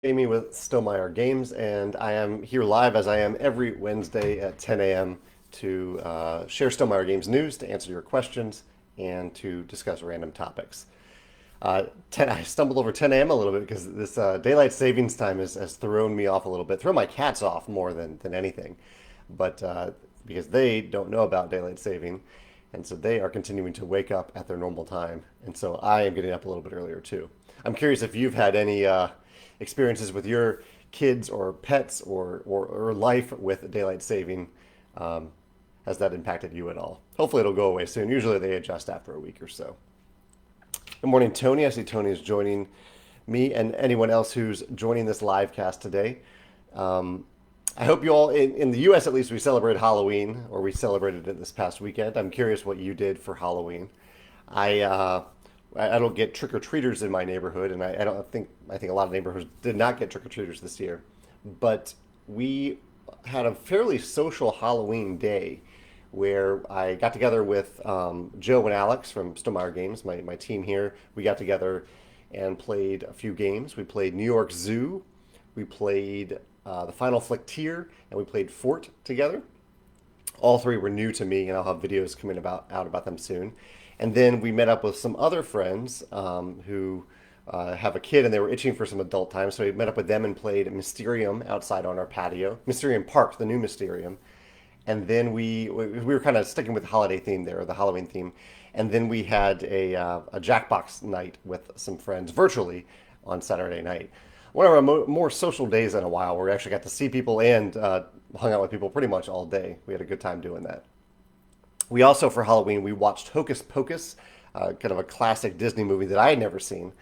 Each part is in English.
Amy with Stillmeyer Games, and I am here live as I am every Wednesday at 10 a.m. to share Stillmeyer Games news, to answer your questions, and to discuss random topics. 10, I stumbled over 10 a.m. a little bit because this daylight savings time has thrown me off a little bit, thrown my cats off more than anything, but because they don't know about daylight saving, and so they are continuing to wake up at their normal time, and so I am getting up a little bit earlier too. I'm curious if you've had any experiences with your kids or pets or life with daylight saving. Um, has that impacted you at all? Hopefully it'll go away soon. Usually they adjust after a week or so. Good morning, Tony. I see Tony is joining me and anyone else who's joining this live cast today. Um, I hope you all, in the US at least, we celebrate Halloween, or we celebrated it this past weekend. I'm curious what you did for Halloween. I uh, I don't get trick or treaters in my neighborhood, and I don't think I think a lot of neighborhoods did not get trick or treaters this year. But we had a fairly social Halloween day where I got together with Joe and Alex from Stonemeyer Games, my team here. We got together and played a few games. We played New York Zoo, we played the Final Flick Tier, and we played Fort together. All three were new to me, and I'll have videos coming out about them soon. And then we met up with some other friends who have a kid, and they were itching for some adult time. So we met up with them and played Mysterium outside on our patio, Mysterium Park, the new Mysterium. And then we were kind of sticking with the holiday theme there, the Halloween theme. And then we had a Jackbox night with some friends virtually on Saturday night. One of our more social days in a while, where we actually got to see people and hung out with people pretty much all day. We had a good time doing that. We also, for Halloween, we watched Hocus Pocus, kind of a classic Disney movie that I had never seen.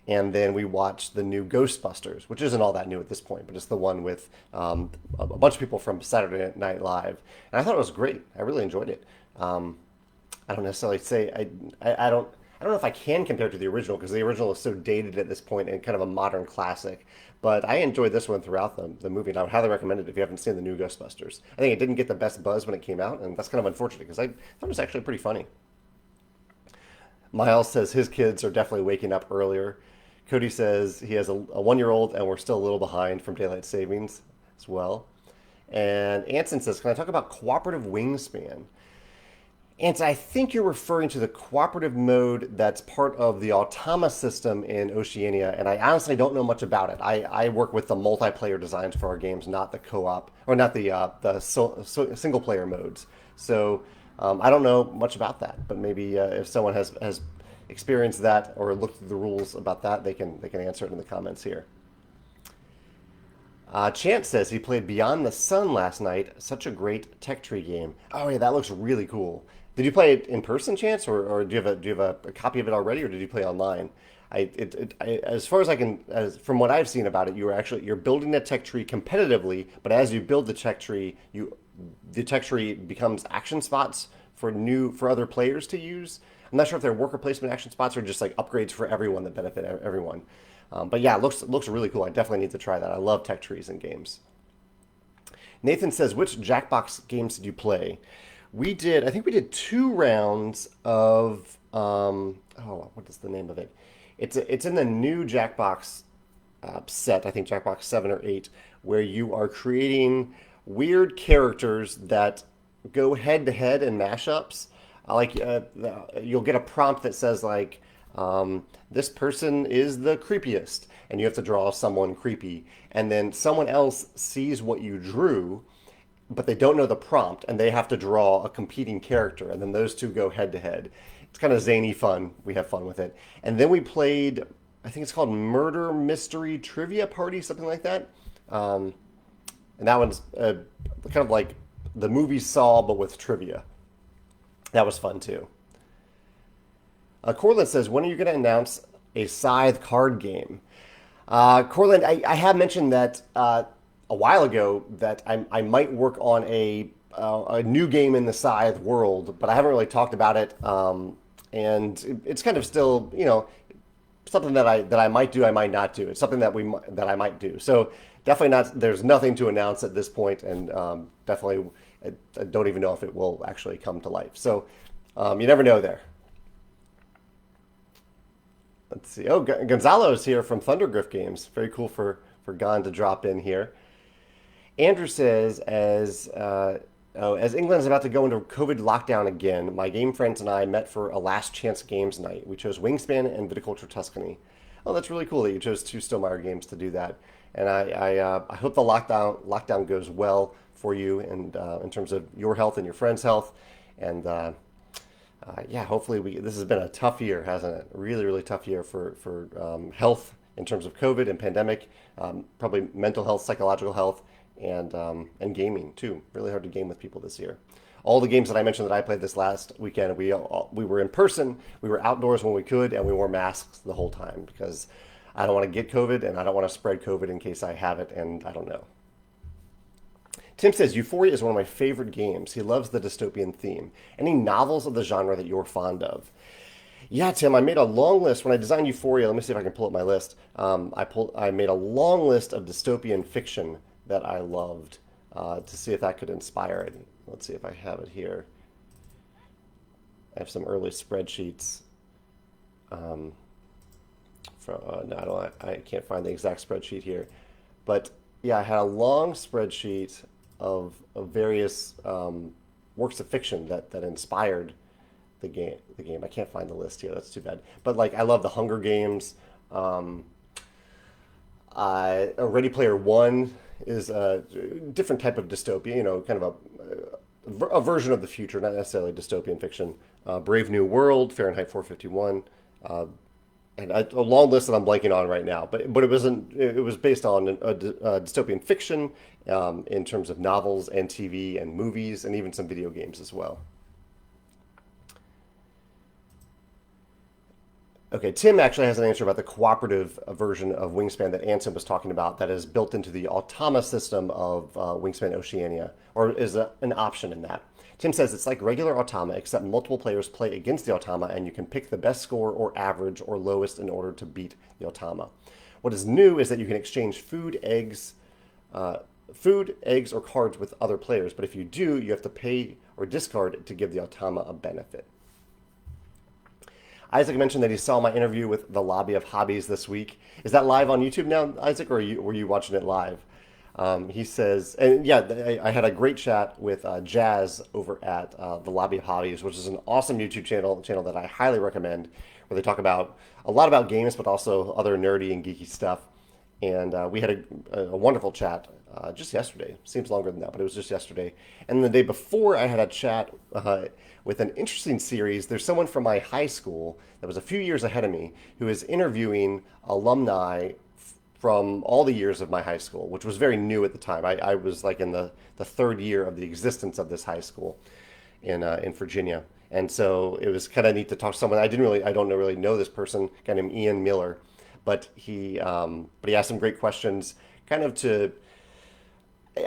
And then we watched the new Ghostbusters, which isn't all that new at this point, but it's the one with a bunch of people from Saturday Night Live. And I thought it was great. I really enjoyed it. I don't necessarily say I don't know if I can compare it to the original because the original is so dated at this point and kind of a modern classic. But I enjoyed this one throughout the movie, and I would highly recommend it if you haven't seen the new Ghostbusters. I think it didn't get the best buzz when it came out, and that's kind of unfortunate because I thought it was actually pretty funny. Miles says his kids are definitely waking up earlier. Cody says he has a 1 year old and we're still a little behind from daylight savings as well. And Anson says, can I talk about cooperative wingspan? And I think you're referring to the cooperative mode that's part of the Automa system in Oceania, and I honestly don't know much about it. I work with the multiplayer designs for our games, not the co-op, or not the single player modes. So I don't know much about that, but maybe if someone has experienced that or looked through the rules about that, they can answer it in the comments here. Chance says he played Beyond the Sun last night. Such a great tech tree game. Oh yeah, that looks really cool. Did you play it in person, Chance, or do you have a copy of it already, or did you play online? As far as I can, as from what I've seen about it, you're building a tech tree competitively, but as you build the tech tree becomes action spots for other players to use. I'm not sure if they're worker placement action spots or just like upgrades for everyone that benefit everyone. But yeah, it looks really cool. I definitely need to try that. I love tech trees in games. Nathan says, which Jackbox games did you play? I think we did 2 rounds of, what is the name of it? It's in the new Jackbox set, I think Jackbox 7 or 8, where you are creating weird characters that go head to head in mashups. You'll get a prompt that says like, this person is the creepiest, and you have to draw someone creepy, and then someone else sees what you drew, but they don't know the prompt, and they have to draw a competing character, and then those two go head to head. It's kind of zany fun. We have fun with it. And then we played, I think it's called Murder Mystery Trivia Party, something like that. And that one's kind of like the movie Saw, but with trivia. That was fun too. Corlin says, when are you going to announce a Scythe card game? Corlin, I have mentioned that a while ago that I might work on a new game in the Scythe world, but I haven't really talked about it. And it's kind of still, something that I might do, I might not do. It's something that I might do. So definitely not. There's nothing to announce at this point, and definitely I don't even know if it will actually come to life. So you never know there. Let's see. Oh, Gonzalo is here from Thundergriff Games. Very cool for for Gon to drop in here. Andrew says, as England is about to go into COVID lockdown again, my game friends and I met for a last chance games night. We chose Wingspan and Viticulture Tuscany. Oh, that's really cool that you chose two Stonemaier games to do that. And I hope the lockdown goes well for you, and in terms of your health and your friends' health. And yeah, hopefully this has been a tough year, hasn't it? Really, really tough year for health in terms of COVID and pandemic, probably mental health, psychological health, and gaming too. Really hard to game with people this year. All the games that I mentioned that I played this last weekend, we were in person, we were outdoors when we could, and we wore masks the whole time because I don't want to get COVID and I don't want to spread COVID in case I have it, and I don't know. Tim says Euphoria is one of my favorite games. He loves the dystopian theme. Any novels of the genre that you're fond of? Yeah, Tim, I made a long list when I designed Euphoria. Let me see if I can pull up my list. I made a long list of dystopian fiction that I loved to see if that could inspire it. Let's see if I have it here. I have some early spreadsheets. No, I can't find the exact spreadsheet here, but yeah, I had a long spreadsheet of various works of fiction that inspired the game. I can't find the list here. That's too bad. But like, I love the Hunger Games. Ready Player One is a different type of dystopia. Kind of a version of the future, not necessarily dystopian fiction. Brave New World, Fahrenheit 451. And a long list that I'm blanking on right now, but it wasn't. It was based on a dystopian fiction in terms of novels and TV and movies and even some video games as well. Okay, Tim actually has an answer about the cooperative version of Wingspan that Anson was talking about that is built into the Automa system of Wingspan Oceania, or is an option in that. Tim says it's like regular Automa, except multiple players play against the Automa, and you can pick the best score or average or lowest in order to beat the Automa. What is new is that you can exchange food, eggs, or cards with other players, but if you do, you have to pay or discard to give the Automa a benefit. Isaac mentioned that he saw my interview with the Lobby of Hobbies this week. Is that live on YouTube now, Isaac, or were you watching it live? He says, and yeah, I had a great chat with Jazz over at the Lobby of Hobbies, which is an awesome YouTube channel that I highly recommend, where they talk about a lot about games, but also other nerdy and geeky stuff. And we had a wonderful chat just yesterday. Seems longer than that, but it was just yesterday. And the day before, I had a chat with an interesting series. There's someone from my high school that was a few years ahead of me who is interviewing alumni from all the years of my high school, which was very new at the time. I was like in the third year of the existence of this high school in Virginia. And so it was kind of neat to talk to someone. I don't really know this person, a guy named Ian Miller, but he asked some great questions, kind of to,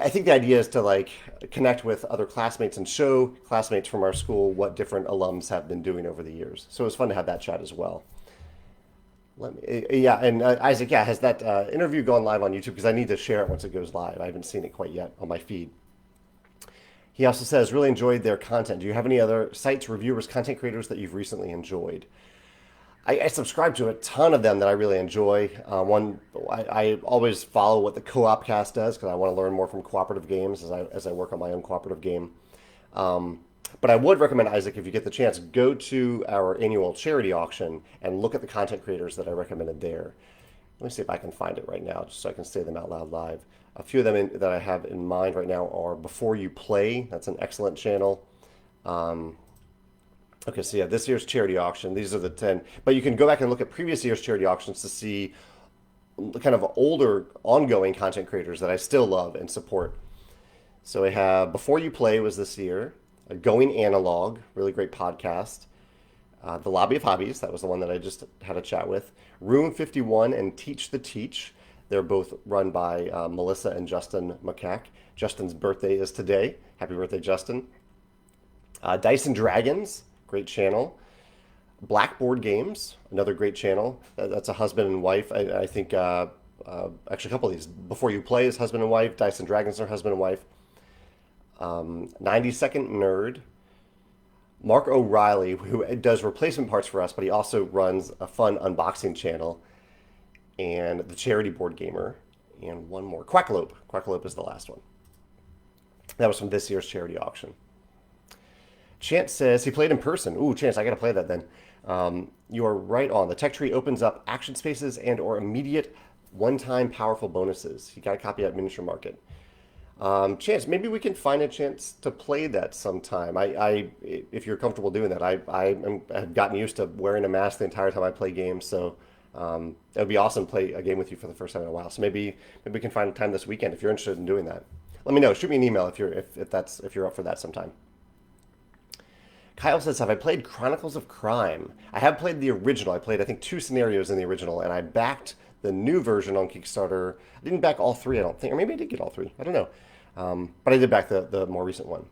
I think the idea is to like connect with other classmates and show classmates from our school what different alums have been doing over the years. So it was fun to have that chat as well. Isaac, has that interview gone live on YouTube? Because I need to share it once it goes live. I haven't seen it quite yet on my feed. He also says, really enjoyed their content. Do you have any other sites, reviewers, content creators that you've recently enjoyed? I subscribe to a ton of them that I really enjoy. I always follow what the Co-op Cast does because I want to learn more from cooperative games as I work on my own cooperative game. But I would recommend, Isaac, if you get the chance, go to our annual charity auction and look at the content creators that I recommended there. Let me see if I can find it right now, just so I can say them out loud live. A few of them that I have in mind right now are Before You Play. That's an excellent channel. Okay, so yeah, this year's charity auction, these are the 10. But you can go back and look at previous year's charity auctions to see the kind of older, ongoing content creators that I still love and support. So we have Before You Play was this year. Going Analog, really great podcast. The Lobby of Hobbies, that was the one that I just had a chat with. Room 51 and Teach the Teach. They're both run by Melissa and Justin McCack. Justin's birthday is today. Happy birthday, Justin. Dice and Dragons, great channel. Blackboard Games, another great channel. That's a husband and wife. I think actually a couple of these. Before You Play is husband and wife. Dice and Dragons are husband and wife. 90-Second Nerd. Mark O'Reilly, who does replacement parts for us, but he also runs a fun unboxing channel. And The Charity Board Gamer. And one more. Quackalope. Quackalope is the last one. That was from this year's charity auction. Chance says he played in person. Ooh, Chance, I gotta play that then. You are right on. The tech tree opens up action spaces and or immediate one-time powerful bonuses. You got a copy at Miniature Market. Chance, maybe we can find a chance to play that sometime. If you're comfortable doing that, have gotten used to wearing a mask the entire time I play games, so it would be awesome to play a game with you for the first time in a while. So maybe we can find a time this weekend if you're interested in doing that. Let me know. Shoot me an email if you're up for that sometime. Kyle says, have I played Chronicles of Crime? I have played the original. I played, I think, 2 scenarios in the original, and I backed the new version on Kickstarter. I didn't back all 3, I don't think. Or maybe I did get all 3. I don't know. But I did back the more recent one.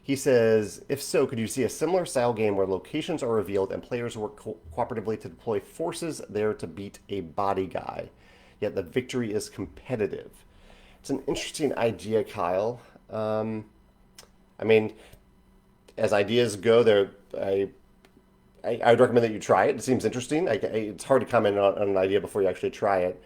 He says, if so, could you see a similar style game where locations are revealed and players work cooperatively to deploy forces there to beat a body guy, yet the victory is competitive? It's an interesting idea, Kyle. I mean, as ideas go, I would recommend that you try it. It seems interesting. It's hard to comment on an idea before you actually try it.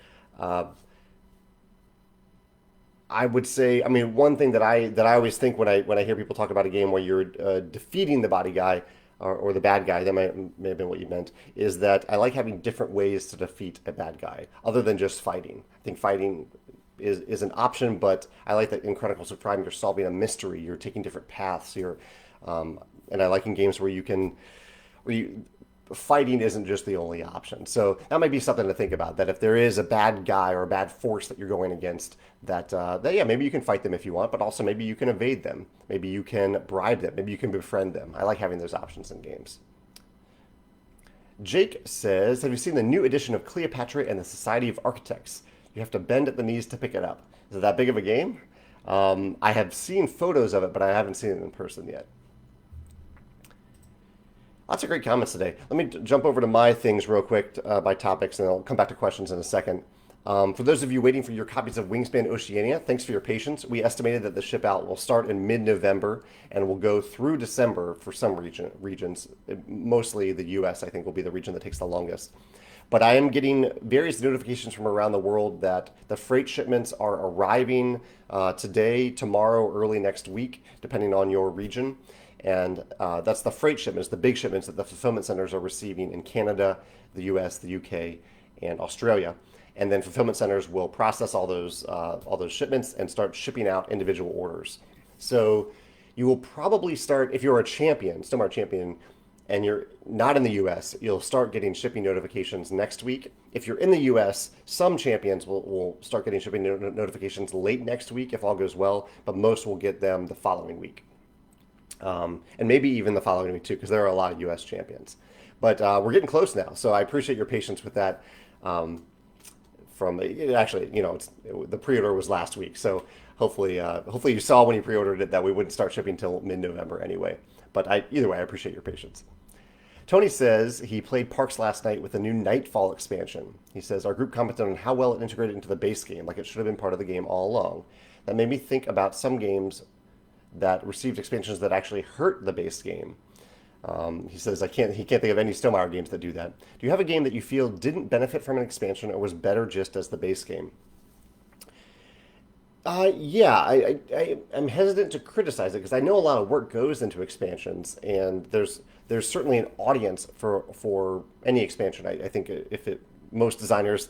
I would say, I mean, one thing that I always think when I hear people talk about a game where you're defeating the body guy or the bad guy, that may have been what you meant, is that I like having different ways to defeat a bad guy other than just fighting. I think fighting is an option, but I like that in Chronicles of Crime you're solving a mystery, you're taking different paths, and I like in games where fighting isn't just the only option. So that might be something to think about, that if there is a bad guy or a bad force that you're going against, that yeah, maybe you can fight them if you want, but also maybe you can evade them. Maybe you can bribe them. Maybe you can befriend them. I like having those options in games. Jake says, have you seen the new edition of Cleopatra and the Society of Architects? You have to bend at the knees to pick it up. Is it that big of a game? I have seen photos of it, but I haven't seen it in person yet. Lots of great comments today. Let me jump over to my things real quick by topics, and I'll come back to questions in a second. For those of you waiting for your copies of Wingspan Oceania, thanks for your patience. We estimated that the ship out will start in mid-November and will go through December for some regions. Mostly the U.S., I think, will be the region that takes the longest. But I am getting various notifications from around the world that the freight shipments are arriving today, tomorrow, early next week, depending on your region. And that's the freight shipments, the big shipments that the fulfillment centers are receiving in Canada, the US, the UK, and Australia. And then fulfillment centers will process all those shipments and start shipping out individual orders. So you will probably start, if you're a champion, Stonemaier champion, and you're not in the US, you'll start getting shipping notifications next week. If you're in the US, some champions will start getting shipping notifications late next week if all goes well, but most will get them the following week. And maybe even the following week too, because there are a lot of U.S. champions. But we're getting close now, so I appreciate your patience with that. Actually, the pre-order was last week, so hopefully you saw when you pre-ordered it that we wouldn't start shipping until mid-November anyway. But either way, I appreciate your patience. Tony says he played Parks last night with the new Nightfall expansion. He says our group commented on how well it integrated into the base game, like it should have been part of the game all along. That made me think about some games that received expansions that actually hurt the base game. He says he can't think of any Stonemaier games that do that. Do you have a game that you feel didn't benefit from an expansion or was better just as the base game? Yeah, I'm hesitant to criticize it because I know a lot of work goes into expansions, and there's certainly an audience for any expansion. I think most designers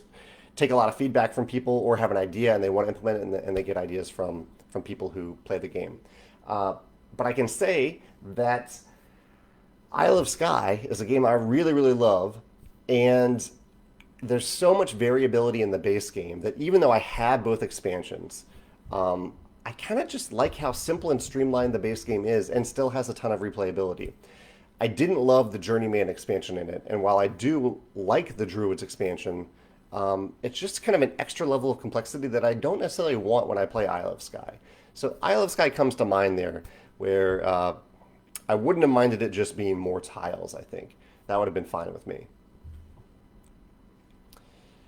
take a lot of feedback from people or have an idea and they want to implement it, and they get ideas from people who play the game. But I can say that Isle of Skye is a game I really, really love, and there's so much variability in the base game that even though I have both expansions, I kind of just like how simple and streamlined the base game is and still has a ton of replayability. I didn't love the Journeyman expansion in it, and while I do like the Druids expansion, it's just kind of an extra level of complexity that I don't necessarily want when I play Isle of Skye. So Isle of Skye comes to mind there, where I wouldn't have minded it just being more tiles, I think. That would have been fine with me.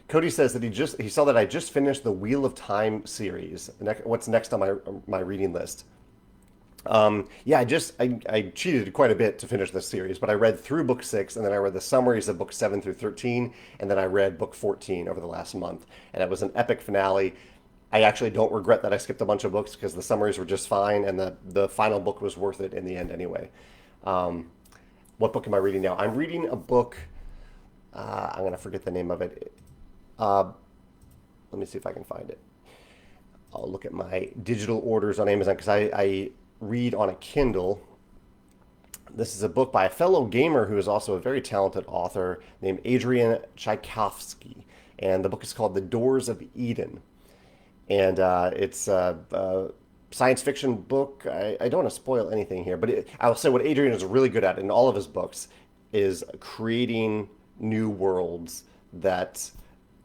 Cody says that he saw that I just finished the Wheel of Time series. What's next on my reading list? Yeah, I cheated quite a bit to finish this series, but I read through book 6, and then I read the summaries of book 7 through 13, and then I read book 14 over the last month. And it was an epic finale. I actually don't regret that I skipped a bunch of books because the summaries were just fine, and the final book was worth it in the end anyway. Um, what book am I reading now? I'm reading a book. I'm gonna forget the name of it. Uh, Let me see if I can find it. I'll look at my digital orders on Amazon because I read on a Kindle. This is a book by a fellow gamer who is also a very talented author named Adrian Tchaikovsky, and the book is called The Doors of Eden. And it's a science fiction book. I don't want to spoil anything here, but I'll say what Adrian is really good at in all of his books is creating new worlds that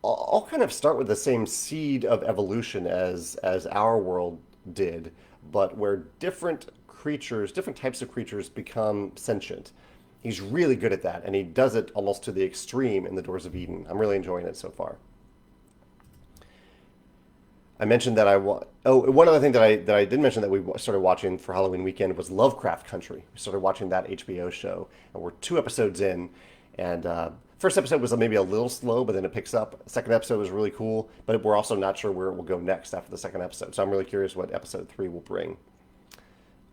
all kind of start with the same seed of evolution as our world did, but where different creatures, different types of creatures become sentient. He's really good at that, and he does it almost to the extreme in The Doors of Eden. I'm really enjoying it so far. I mentioned that one other thing that I did mention that we started watching for Halloween weekend was Lovecraft Country. We started watching that HBO show, and we're 2 episodes in, and first episode was maybe a little slow, but then it picks up. Second episode was really cool, but we're also not sure where it will go next after the second episode. So I'm really curious what episode 3 will bring.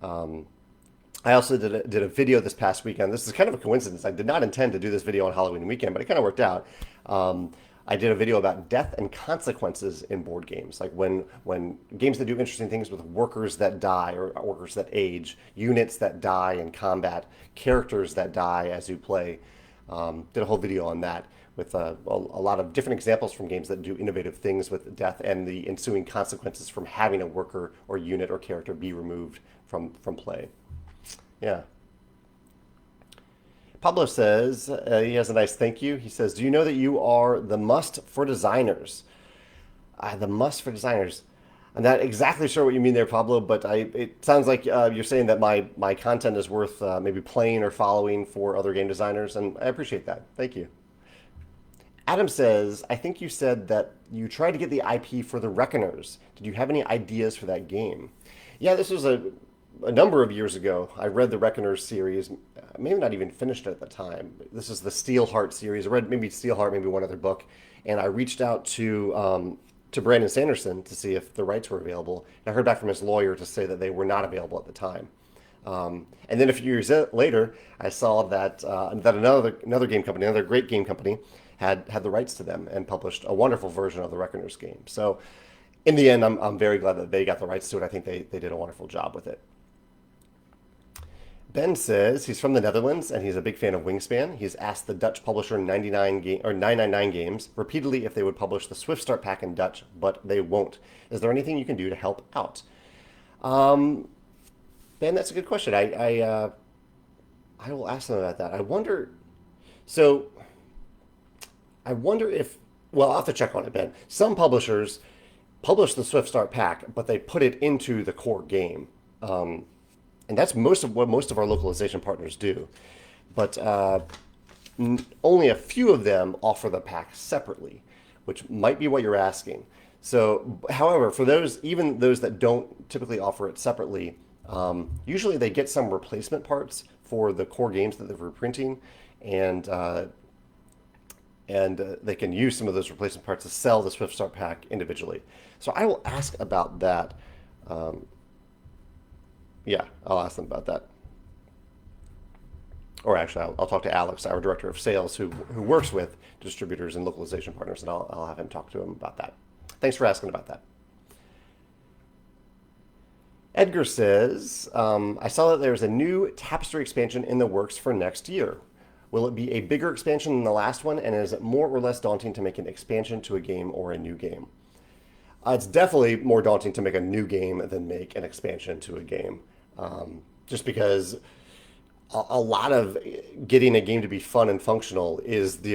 I also did a video this past weekend. This is kind of a coincidence. I did not intend to do this video on Halloween weekend, but it kind of worked out. I did a video about death and consequences in board games, like when games that do interesting things with workers that die or workers that age, units that die in combat, characters that die as you play. Did a whole video on that with a lot of different examples from games that do innovative things with death and the ensuing consequences from having a worker or unit or character be removed from play. Yeah. Pablo says, he has a nice thank you. He says, do you know that you are the must for designers? The must for designers. I'm not exactly sure what you mean there, Pablo, but it sounds like you're saying that my content is worth maybe playing or following for other game designers, and I appreciate that. Thank you. Adam says, I think you said that you tried to get the IP for the Reckoners. Did you have any ideas for that game? Yeah, this was a number of years ago. I read the Reckoners series, maybe not even finished it at the time. This is the Steelheart series. I read maybe Steelheart, maybe one other book, and I reached out to Brandon Sanderson to see if the rights were available. And I heard back from his lawyer to say that they were not available at the time. And then a few years later, I saw that another game company, another great game company, had the rights to them and published a wonderful version of the Reckoners game. So in the end, I'm very glad that they got the rights to it. I think they did a wonderful job with it. Ben says he's from the Netherlands and he's a big fan of Wingspan. He's asked the Dutch publisher 999 Games repeatedly if they would publish the Swift Start Pack in Dutch, but they won't. Is there anything you can do to help out? Ben, that's a good question. I will ask them about that. So I wonder if, well, I'll have to check on it, Ben. Some publishers publish the Swift Start Pack, but they put it into the core game. And that's most of our localization partners do. But only a few of them offer the pack separately, which might be what you're asking. So, however, for even those that don't typically offer it separately, usually they get some replacement parts for the core games that they're reprinting, and they can use some of those replacement parts to sell the Swift Start Pack individually. So I will ask about that. Yeah, I'll ask them about that. Or actually, I'll talk to Alex, our director of sales, who works with distributors and localization partners, and I'll have him talk to him about that. Thanks for asking about that. Edgar says, I saw that there's a new Tapestry expansion in the works for next year. Will it be a bigger expansion than the last one, and is it more or less daunting to make an expansion to a game or a new game? It's definitely more daunting to make a new game than make an expansion to a game, just because a lot of getting a game to be fun and functional is the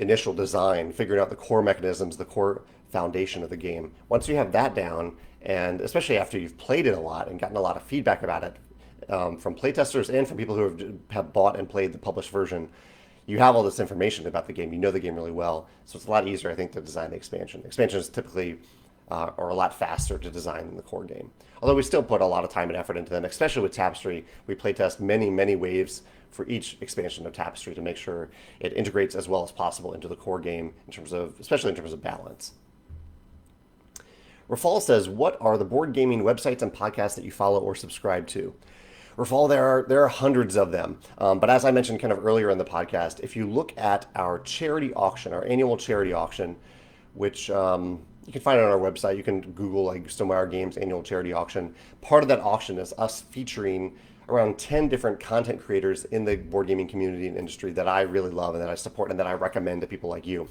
initial design, figuring out the core mechanisms, the core foundation of the game. Once you have that down, and especially after you've played it a lot and gotten a lot of feedback about it from playtesters and from people who have bought and played the published version, you have all this information about the game. You know the game really well, so it's a lot easier, I think, to design the expansion. Expansions typically are a lot faster to design than the core game. Although we still put a lot of time and effort into them, especially with Tapestry. We playtest many waves for each expansion of Tapestry to make sure it integrates as well as possible into the core game, especially in terms of balance. Rafal says, what are the board gaming websites and podcasts that you follow or subscribe to? Rafal, there are hundreds of them. But as I mentioned kind of earlier in the podcast, if you look at our charity auction, our annual charity auction, which you can find it on our website. You can Google like Stonemaier Games annual charity auction. Part of that auction is us featuring around 10 different content creators in the board gaming community and industry that I really love and that I support and that I recommend to people like you.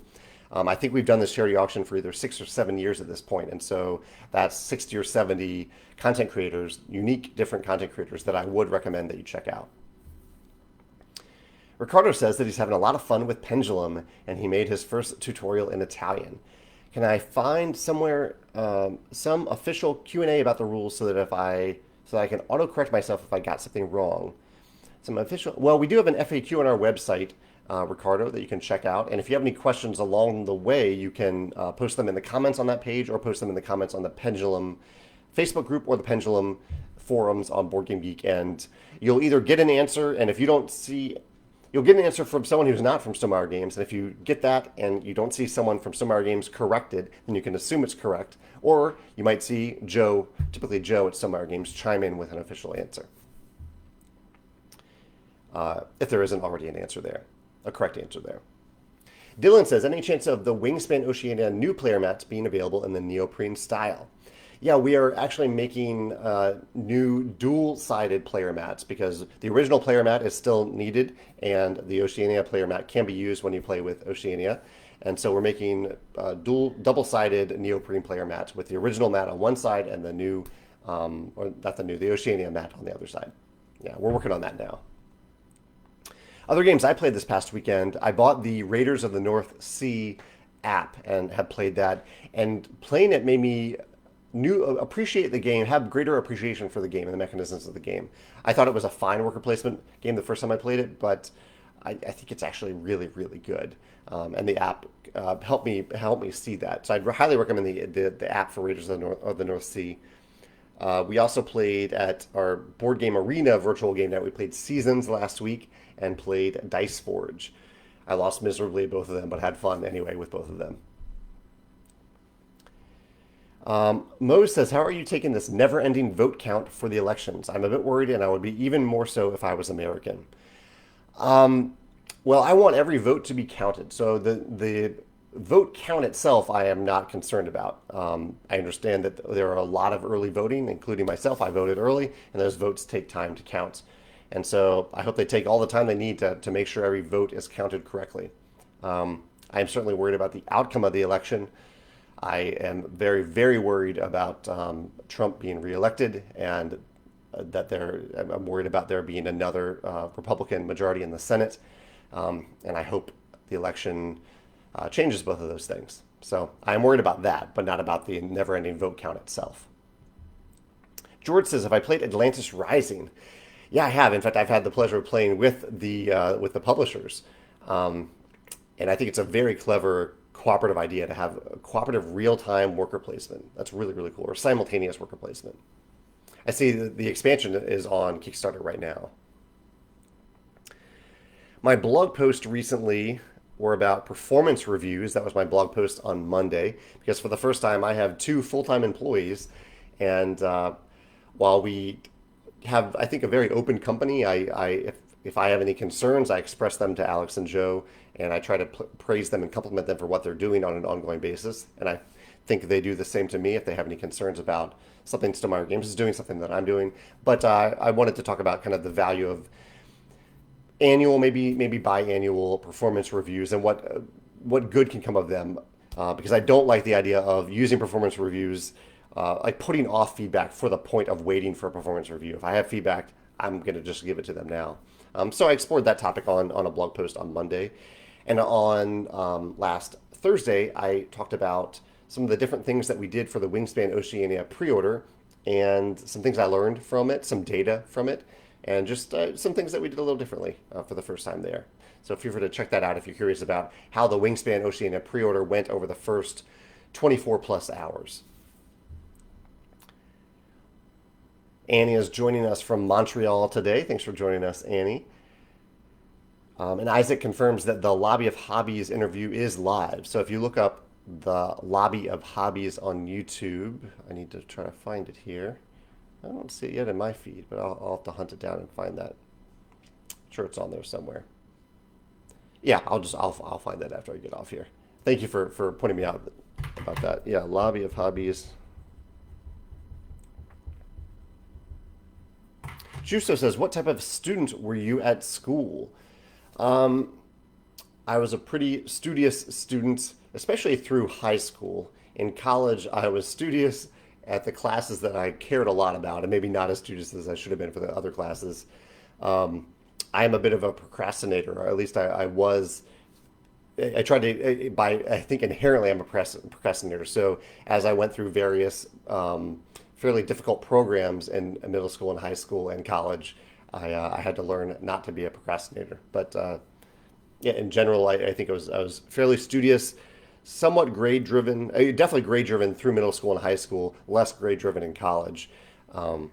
I think we've done this charity auction for either 6 or 7 years at this point, and so that's 60 or 70 content creators, unique, different content creators that I would recommend that you check out. Ricardo says that he's having a lot of fun with Pendulum, and he made his first tutorial in Italian. Can I find somewhere some official Q&A about the rules so that I can autocorrect myself if I got something wrong? Some official. Well, we do have an FAQ on our website, Ricardo, that you can check out. And if you have any questions along the way, you can post them in the comments on that page or post them in the comments on the Pendulum Facebook group or the Pendulum forums on Board Game Geek. And you'll either get an answer, and if you don't see, you'll get an answer from someone who's not from Stonemaier Games. And if you get that and you don't see someone from Stonemaier Games corrected, then you can assume it's correct. Or you might see Joe, typically Joe at Stonemaier Games, chime in with an official answer. If there isn't already an answer there. A correct answer there. Dylan says, any chance of the Wingspan Oceania new player mats being available in the neoprene style? Yeah, we are actually making new dual-sided player mats because the original player mat is still needed and the Oceania player mat can be used when you play with Oceania. And so we're making double-sided neoprene player mats with the original mat on one side and the new, or not the new, the Oceania mat on the other side. Yeah, we're working on that now. Other games I played this past weekend, I bought the Raiders of the North Sea app and have played that. And playing it made me appreciate the game, have greater appreciation for the game and the mechanisms of the game. I thought it was a fine worker placement game the first time I played it, but I think it's actually really, really good. And the app helped me see that. So I'd highly recommend the app for Raiders of the North Sea. We also played at our Board Game Arena virtual game night. We played Seasons last week and played Dice Forge. I lost miserably at both of them, but had fun anyway with both of them. Mo says, how are you taking this never-ending vote count for the elections? I'm a bit worried, and I would be even more so if I was American. Well, I want every vote to be counted. So the vote count itself, I am not concerned about. I understand that there are a lot of early voting, including myself. I voted early, and those votes take time to count. And so I hope they take all the time they need to make sure every vote is counted correctly. I am certainly worried about the outcome of the election. I am very, very worried about Trump being reelected and I'm worried about there being another Republican majority in the Senate. And I hope the election changes both of those things. So I'm worried about that, but not about the never-ending vote count itself. George says, have I played Atlantis Rising? Yeah, I have. In fact, I've had the pleasure of playing with the publishers. And I think it's a very clever cooperative idea to have a cooperative real-time worker placement. That's really, really cool. Or simultaneous worker placement. I see the expansion is on Kickstarter right now. My blog post recently were about performance reviews. That was my blog post on Monday, because for the first time I have 2 full-time employees. And while we have, I think, a very open company, if I have any concerns, I express them to Alex and Joe, and I try to praise them and compliment them for what they're doing on an ongoing basis. And I think they do the same to me if they have any concerns about something Stonemaier Games is doing, something that I'm doing. But I wanted to talk about kind of the value of annual, maybe biannual performance reviews and what good can come of them. Because I don't like the idea of using performance reviews, like putting off feedback for the point of waiting for a performance review. If I have feedback, I'm going to just give it to them now. So I explored that topic on a blog post on Monday. And on last Thursday, I talked about some of the different things that we did for the Wingspan Oceania pre-order and some things I learned from it, some data from it, and just some things that we did a little differently for the first time there. So feel free to check that out if you're curious about how the Wingspan Oceania pre-order went over the first 24 plus hours. Annie is joining us from Montreal today. Thanks for joining us, Annie. And Isaac confirms that the Lobby of Hobbies interview is live. So if you look up the Lobby of Hobbies on YouTube. I need to try to find it here. I don't see it yet in my feed, but I'll have to hunt it down and find that. I'm sure it's on there somewhere. Yeah, I'll find that after I get off here. Thank you for pointing me out about that. Yeah, Lobby of Hobbies. Justo says, "What type of student were you at school?" Um, I was a pretty studious student, especially through high school. In college, I was studious at the classes that I cared a lot about, and maybe not as studious as I should have been for the other classes. Um, I am a bit of a procrastinator, or at least I was. I tried to, I think inherently I'm a procrastinator. So as I went through various fairly difficult programs in middle school and high school and college, I had to learn not to be a procrastinator. But yeah, in general, I think I was fairly studious, somewhat grade driven, definitely grade driven through middle school and high school, less grade driven in college. Um,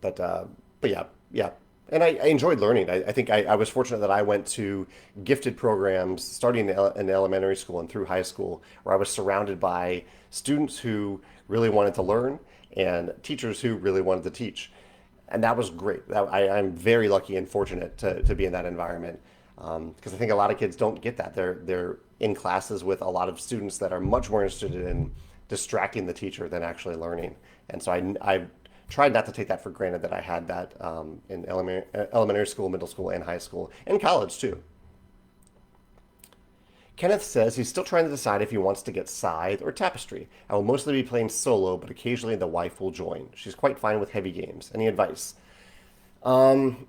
but uh, but yeah, yeah. And I enjoyed learning. I think I was fortunate that I went to gifted programs starting in elementary school and through high school, where I was surrounded by students who really wanted to learn and teachers who really wanted to teach. And that was great. I'm very lucky and fortunate to be in that environment, because I think a lot of kids don't get that. They're in classes with a lot of students that are much more interested in distracting the teacher than actually learning. And so I tried not to take that for granted that I had that in elementary school, middle school, and high school, and college too. Kenneth says he's still trying to decide if he wants to get Scythe or Tapestry. I will mostly be playing solo, but occasionally the wife will join. She's quite fine with heavy games. Any advice? Um,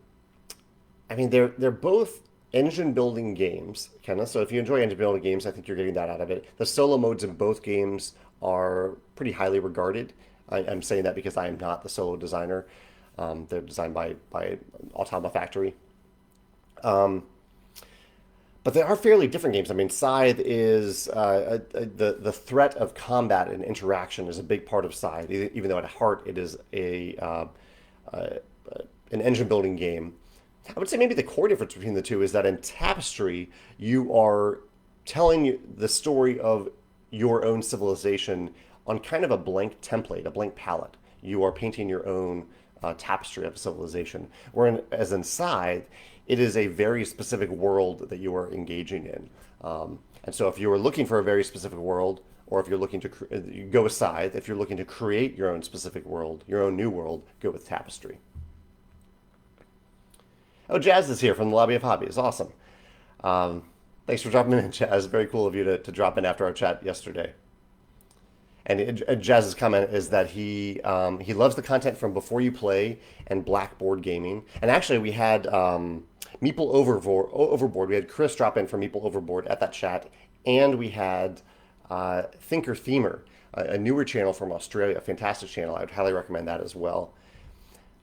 I mean, they're both engine building games, Kenneth. So if you enjoy engine building games, I think you're getting that out of it. The solo modes in both games are pretty highly regarded. I'm saying that because I am not the solo designer. They're designed by Automa Factory. Um, but they are fairly different games. I mean, Scythe is the threat of combat and interaction is a big part of Scythe, even though at heart it is uh, an engine building game. I would say maybe the core difference between the two is that in Tapestry, you are telling the story of your own civilization on kind of a blank template, a blank palette. You are painting your own tapestry of civilization. Whereas in Scythe, it is a very specific world that you are engaging in. And so if you are looking for a very specific world, or if you're looking to you go with Scythe, if you're looking to create your own specific world, your own new world, go with Tapestry. Oh, Jazz is here from the Lobby of Hobbies. Awesome. Um, Thanks for dropping in, Jazz. Very cool of you to drop in after our chat yesterday. And Jazz's comment is that he loves the content from Before You Play and Blackboard Gaming. And actually, we had Meeple Overboard. We had Chris drop in from Meeple Overboard at that chat, and we had Thinker Themer, a newer channel from Australia, a fantastic channel. I would highly recommend that as well.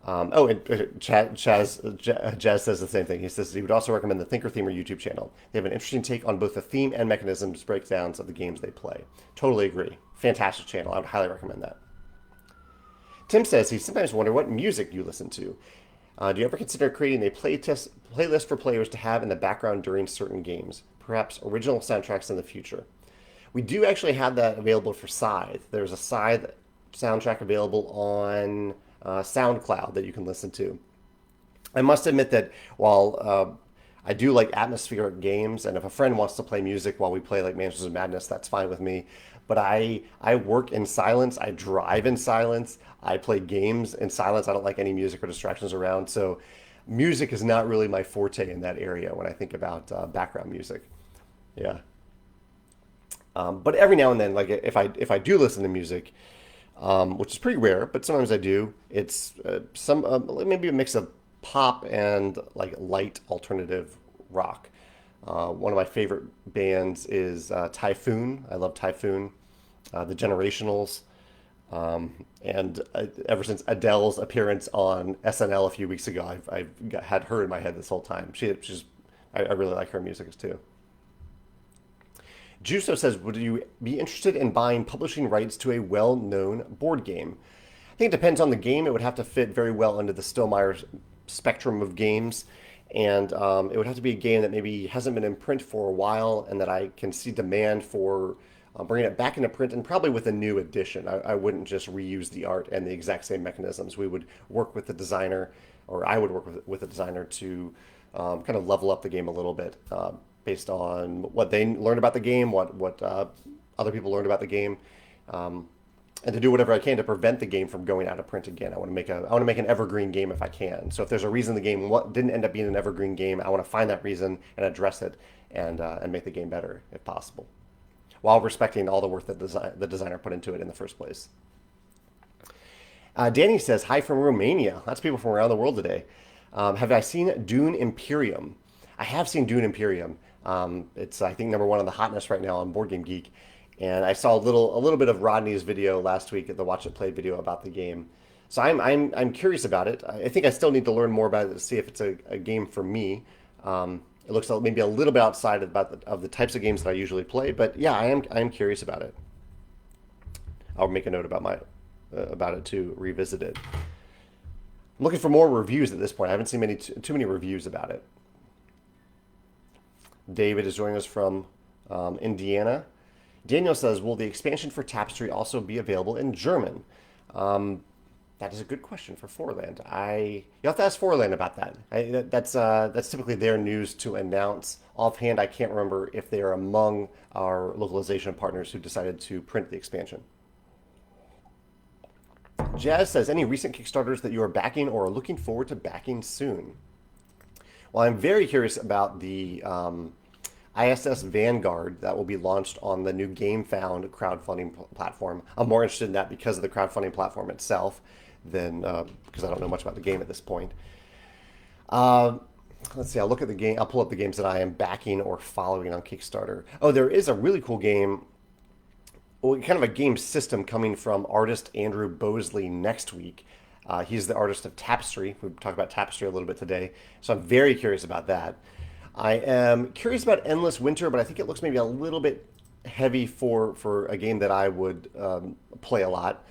Jazz says the same thing. He says he would also recommend the Thinker Themer YouTube channel. They have an interesting take on both the theme and mechanisms breakdowns of the games they play. Totally agree. Fantastic channel. I would highly recommend that. Tim says he sometimes wonder what music you listen to. Do you ever consider creating a playlist for players to have in the background during certain games? Perhaps original soundtracks in the future. We do actually have that available for Scythe. There's a Scythe soundtrack available on SoundCloud that you can listen to. I must admit that while I do like atmospheric games, and if a friend wants to play music while we play like Mansions of Madness, that's fine with me. But I work in silence. I drive in silence. I play games in silence. I don't like any music or distractions around. So music is not really my forte in that area when I think about background music. Yeah. But every now and then, like if I do listen to music, which is pretty rare, but sometimes I do. It's some maybe a mix of pop and like light alternative rock. One of my favorite bands is Typhoon. I love Typhoon, the Generationals, and ever since Adele's appearance on SNL a few weeks ago, had her in my head this whole time. I really like her music too. Juso says, would you be interested in buying publishing rights to a well-known board game? I think it depends on the game. It would have to fit very well into the Stonemaier spectrum of games. And it would have to be a game that maybe hasn't been in print for a while, and that I can see demand for bringing it back into print, and probably with a new edition. I wouldn't just reuse the art and the exact same mechanisms. We would work with the designer, or I would work with the designer to kind of level up the game a little bit based on what they learned about the game, what other people learned about the game, um, and to do whatever I can to prevent the game from going out of print again. I want to make an evergreen game if I can. So if there's a reason the game didn't end up being an evergreen game, I want to find that reason and address it and make the game better if possible, while respecting all the work that the designer put into it in the first place. Danny says, hi from Romania. That's people from around the world today. Have I seen Dune Imperium? I have seen Dune Imperium. It's, I think, number one on the hotness right now on Board Game Geek. And I saw a little bit of Rodney's video last week at the Watch It Play video about the game. So I'm curious about it. I think I still need to learn more about it to see if it's a game for me. It looks maybe a little bit outside of the types of games that I usually play, but yeah, I am curious about it. I'll make a note about it to revisit it. I'm looking for more reviews at this point. I haven't seen too many reviews about it. David is joining us from Indiana. Daniel says, will the expansion for Tapestry also be available in German? That is a good question for Forland. You have to ask Forland about that. That's typically their news to announce. Offhand, I can't remember if they are among our localization partners who decided to print the expansion. Jazz says, any recent Kickstarters that you are backing or are looking forward to backing soon? Well, I'm very curious about the ISS Vanguard that will be launched on the new GameFound crowdfunding platform. I'm more interested in that because of the crowdfunding platform itself than because I don't know much about the game at this point. Let's see, I'll look at the game. I'll pull up the games that I am backing or following on Kickstarter. Oh, there is a really cool game, well, kind of a game system coming from artist Andrew Bosley next week. He's the artist of Tapestry. We've talked about Tapestry a little bit today, so I'm very curious about that. I am curious about Endless Winter, but I think it looks maybe a little bit heavy for a game that I would play a lot.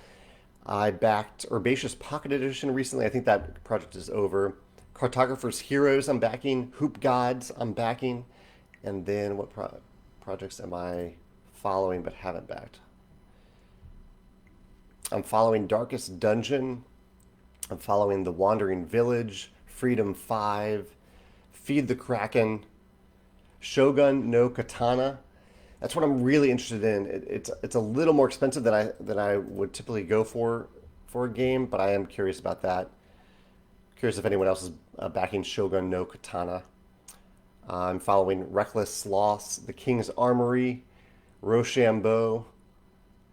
I backed Herbaceous Pocket Edition recently. I think that project is over. Cartographer's Heroes, I'm backing. Hoop Gods, I'm backing. And then what projects am I following but haven't backed? I'm following Darkest Dungeon. I'm following The Wandering Village, Freedom 5, Feed the Kraken, Shogun no Katana. That's what I'm really interested in. It's a little more expensive than I would typically go for a game, but I am curious about that. Curious if anyone else is backing Shogun no Katana. I'm following Reckless Sloths, The King's Armory, Rochambeau,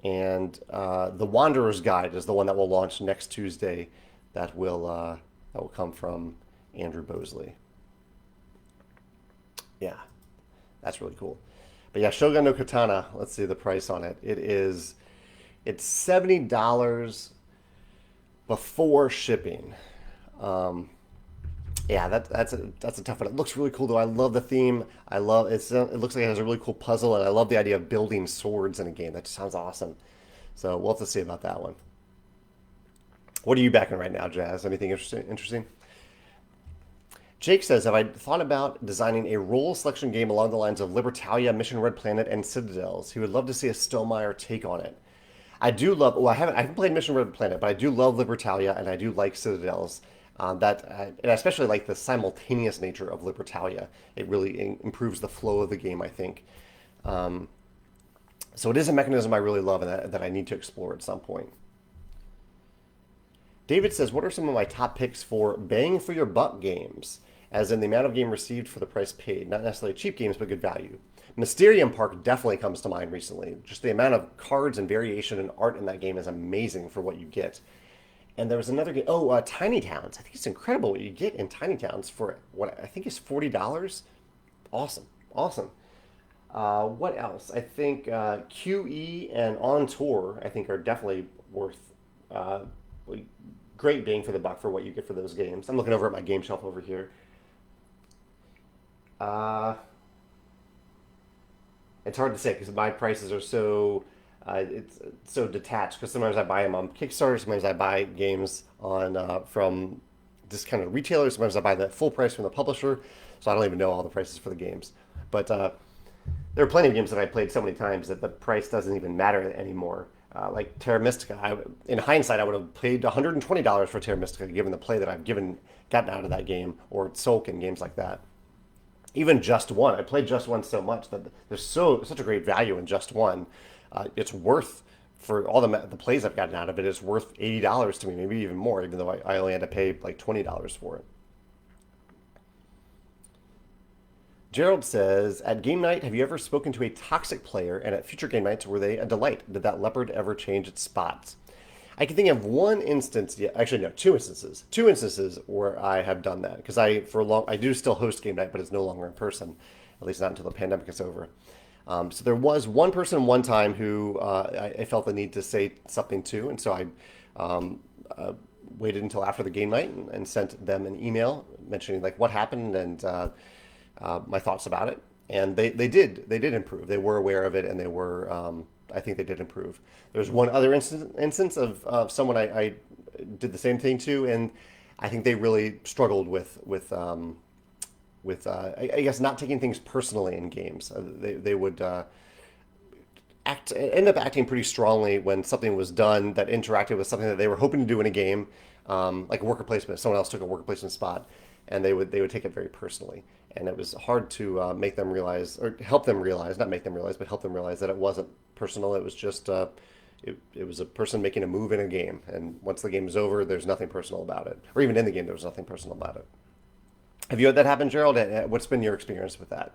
and The Wanderer's Guide is the one that will launch next Tuesday. That will come from Andrew Bosley. Yeah, that's really cool. But yeah, Shogun no Katana. Let's see the price on it. It's $70 before shipping. Yeah, that's a tough one. It looks really cool though. I love the theme. I love it. It looks like it has a really cool puzzle, and I love the idea of building swords in a game. That just sounds awesome. So we'll have to see about that one. What are you backing right now, Jazz? Anything interesting? Jake says, have I thought about designing a role selection game along the lines of Libertalia, Mission Red Planet, and Citadels? He would love to see a Stonemaier take on it. I do love, well, I haven't played Mission Red Planet, but I do love Libertalia, and I do like Citadels. And I especially like the simultaneous nature of Libertalia. It really improves the flow of the game, I think. So it is a mechanism I really love and that I need to explore at some point. David says, what are some of my top picks for bang for your buck games? As in the amount of game received for the price paid. Not necessarily cheap games, but good value. Mysterium Park definitely comes to mind recently. Just the amount of cards and variation and art in that game is amazing for what you get. And there was another game, Tiny Towns. I think it's incredible what you get in Tiny Towns for what I think is $40. Awesome. What else? I think QE and On Tour, I think, are definitely worth great bang for the buck for what you get for those games. I'm looking over at my game shelf over here. It's hard to say because my prices are it's so detached. Because sometimes I buy them on Kickstarter, sometimes I buy games on from discounted retailers. Sometimes I buy the full price from the publisher, so I don't even know all the prices for the games. But there are plenty of games that I played so many times that the price doesn't even matter anymore. Like Terra Mystica, in hindsight, I would have paid $120 for Terra Mystica given the play that gotten out of that game, or Sulk and games like that. Even Just One, I played Just One so much that there's such a great value in Just One. It's worth for all the plays I've gotten out of it. It's worth $80 to me, maybe even more, even though I only had to pay like $20 for it. Gerald says, at game night, have you ever spoken to a toxic player, and at future game nights, were they a delight? Did that leopard ever change its spots? I can think of one instance, yeah, actually no, two instances where I have done that because I do still host game night, but it's no longer in person, at least not until the pandemic is over. So there was one person one time who I felt the need to say something to, and so I waited until after the game night and sent them an email mentioning like what happened and my thoughts about it. And they did improve. They were aware of it, and they were I think they did improve. There's one other instance of someone I did the same thing to, and I think they really struggled with I guess not taking things personally in games. They would end up acting pretty strongly when something was done that interacted with something that they were hoping to do in a game, like a worker placement. Someone else took a worker placement spot, and they would take it very personally. And it was hard to make them realize, or help them realize, not make them realize, but help them realize that it wasn't personal. It was just it was a person making a move in a game, and once the game is over, there's nothing personal about it. Or even in the game, there was nothing personal about it. Have you had that happen, Gerald? What's been your experience with that?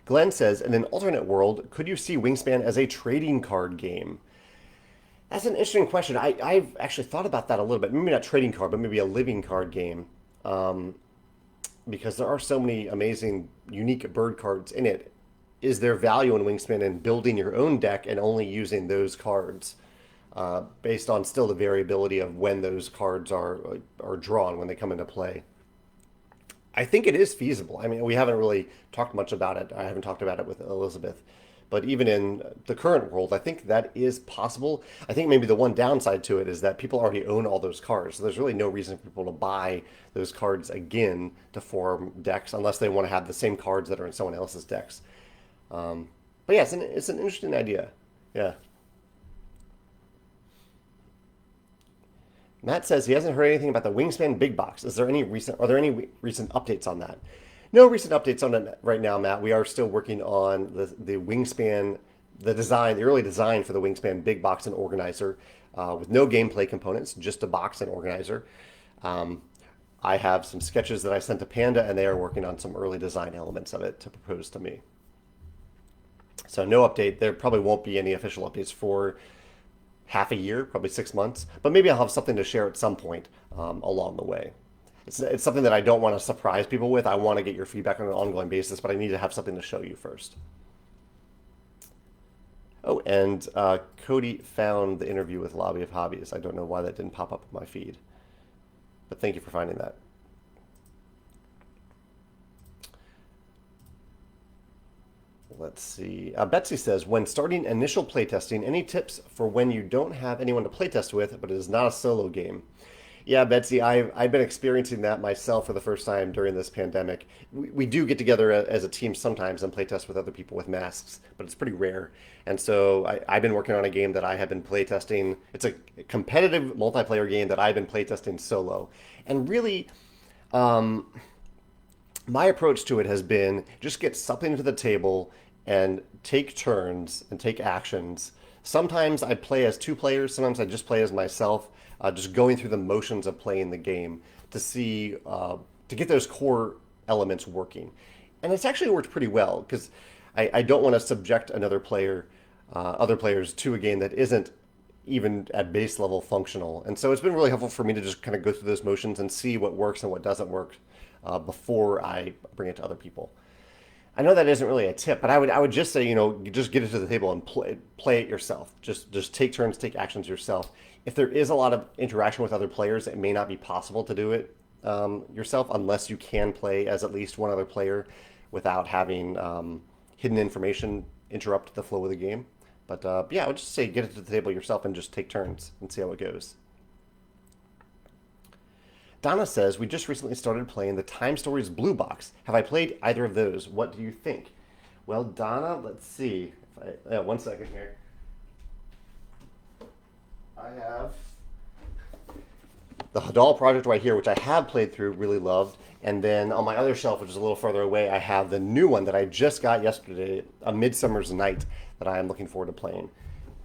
Glenn says, in an alternate world, could you see Wingspan as a trading card game? That's an interesting question. I've actually thought about that a little bit. Maybe not trading card, but maybe a living card game. Because there are so many amazing, unique bird cards in it. Is there value in Wingspan in building your own deck and only using those cards based on still the variability of when those cards are drawn, when they come into play? I think it is feasible. I mean, we haven't really talked much about it. I haven't talked about it with Elizabeth. But even in the current world, I think that is possible. I think maybe the one downside to it is that people already own all those cards. So there's really no reason for people to buy those cards again to form decks unless they want to have the same cards that are in someone else's decks. But yeah, it's an interesting idea. Yeah. Matt says he hasn't heard anything about the Wingspan Big Box. Are there any recent updates on that? No recent updates on it right now, Matt. We are still working on the Wingspan, the early design for the Wingspan Big Box and Organizer, with no gameplay components, just a box and organizer. I have some sketches that I sent to Panda, and they are working on some early design elements of it to propose to me. So no update. There probably won't be any official updates for half a year, probably 6 months, but maybe I'll have something to share at some point along the way. It's something that I don't want to surprise people with. I want to get your feedback on an ongoing basis, but I need to have something to show you first. Oh, and Cody found the interview with Lobby of Hobbies. I don't know why that didn't pop up in my feed, but thank you for finding that. Let's see. Betsy says, when starting initial playtesting, any tips for when you don't have anyone to playtest with, but it is not a solo game? Yeah, Betsy, I've been experiencing that myself for the first time during this pandemic. We do get together as a team sometimes and playtest with other people with masks, but it's pretty rare. And so I've been working on a game that I have been playtesting. It's a competitive multiplayer game that I've been playtesting solo. And really, my approach to it has been just get something to the table and take turns and take actions. Sometimes I play as two players, sometimes I just play as myself, just going through the motions of playing the game to see, to get those core elements working. And it's actually worked pretty well because I don't want to subject other players to a game that isn't even at base level functional. And so it's been really helpful for me to just kind of go through those motions and see what works and what doesn't work before I bring it to other people. I know that isn't really a tip, but I would just say, just get it to the table and play it yourself. Just take turns, take actions yourself. If there is a lot of interaction with other players, it may not be possible to do it yourself unless you can play as at least one other player without having hidden information interrupt the flow of the game. But yeah, I would just say get it to the table yourself and just take turns and see how it goes. Donna says, we just recently started playing the Time Stories Blue Box. Have I played either of those? What do you think? Well, Donna, let's see. One second here. I have the Hadal project right here, which I have played through, really loved. And then on my other shelf, which is a little further away, I have the new one that I just got yesterday, A Midsummer's Night, that I am looking forward to playing.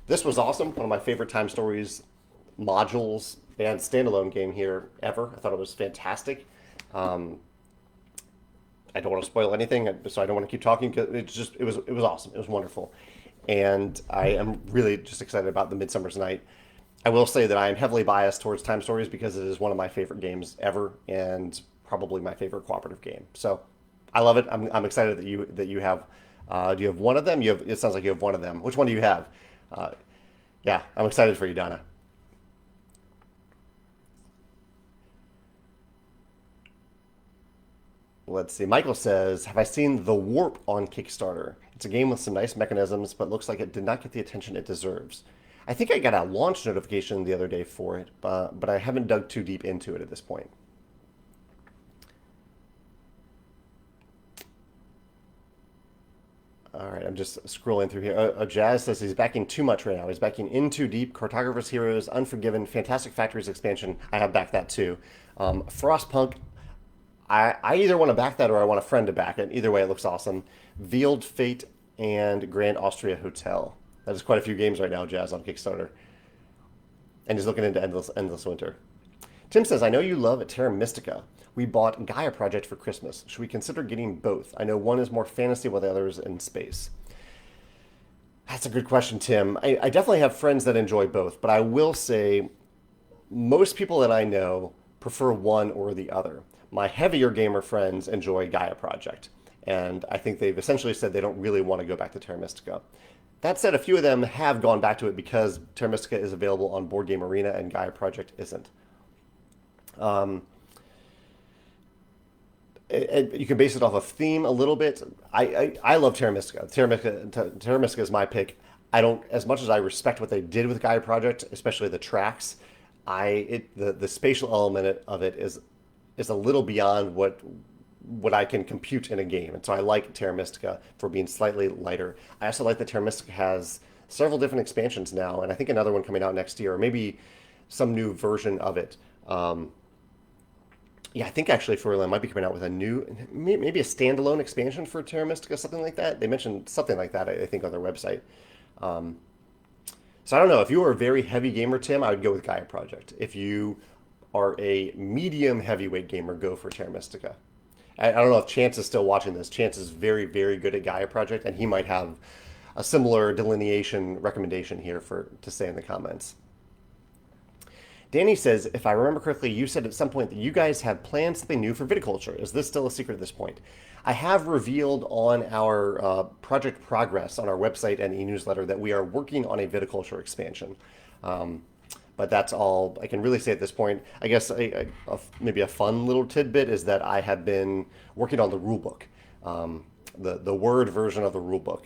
This was awesome. One of my favorite Time Stories modules and standalone game here ever. I thought it was fantastic. Um, I don't want to spoil anything, so I don't want to keep talking. Cause it was awesome. It was wonderful, and I am really just excited about the Midsummer's Night. I will say that I am heavily biased towards Time Stories because it is one of my favorite games ever, and probably my favorite cooperative game. So I love it. I'm excited that you have. Do you have one of them? You have. It sounds like you have one of them. Which one do you have? Uh, yeah, I'm excited for you, Donna. Let's see. Michael says, have I seen The Warp on Kickstarter? It's a game with some nice mechanisms, but looks like it did not get the attention it deserves. I think I got a launch notification the other day for it, but I haven't dug too deep into it at this point. All right, I'm just scrolling through here. Jazz says he's backing too much right now. He's backing In Too Deep, Cartographer's Heroes, Unforgiven, Fantastic Factories expansion. I have backed that too. Frostpunk, I either want to back that or I want a friend to back it. Either way, it looks awesome. Veiled Fate and Grand Austria Hotel. That is quite a few games right now, Jazz, on Kickstarter. And he's looking into Endless Winter. Tim says, I know you love Terra Mystica. We bought Gaia Project for Christmas. Should we consider getting both? I know one is more fantasy while the other is in space. That's a good question, Tim. I definitely have friends that enjoy both, but I will say most people that I know prefer one or the other. My heavier gamer friends enjoy Gaia Project, and I think they've essentially said they don't really want to go back to Terra Mystica. That said, a few of them have gone back to it because Terra Mystica is available on Board Game Arena and Gaia Project isn't. Um, you can base it off of theme a little bit. I love Terra Mystica. Terra Mystica is my pick. I don't, as much as I respect what they did with Gaia Project, especially the tracks. The spatial element of it is a little beyond what I can compute in a game, and so I like Terra Mystica for being slightly lighter. I also like that Terra Mystica has several different expansions now, and I think another one coming out next year, or maybe some new version of it. Yeah, I think actually Froyland might be coming out with a new, maybe a standalone expansion for Terra Mystica, something like that. They mentioned something like that, I think, on their website. Um, so I don't know. If you are a very heavy gamer, Tim, I would go with Gaia Project. If you are a medium heavyweight gamer, go for Terra Mystica. I don't know if Chance is still watching this. Chance is very, very good at Gaia Project, and he might have a similar delineation recommendation here to say in the comments. Danny says, if I remember correctly, you said at some point that you guys have planned something new for viticulture. Is this still a secret at this point? I have revealed on our project progress on our website and e-newsletter that we are working on a viticulture expansion. But that's all I can really say at this point. I guess maybe a fun little tidbit is that I have been working on the rule book, the Word version of the rule book.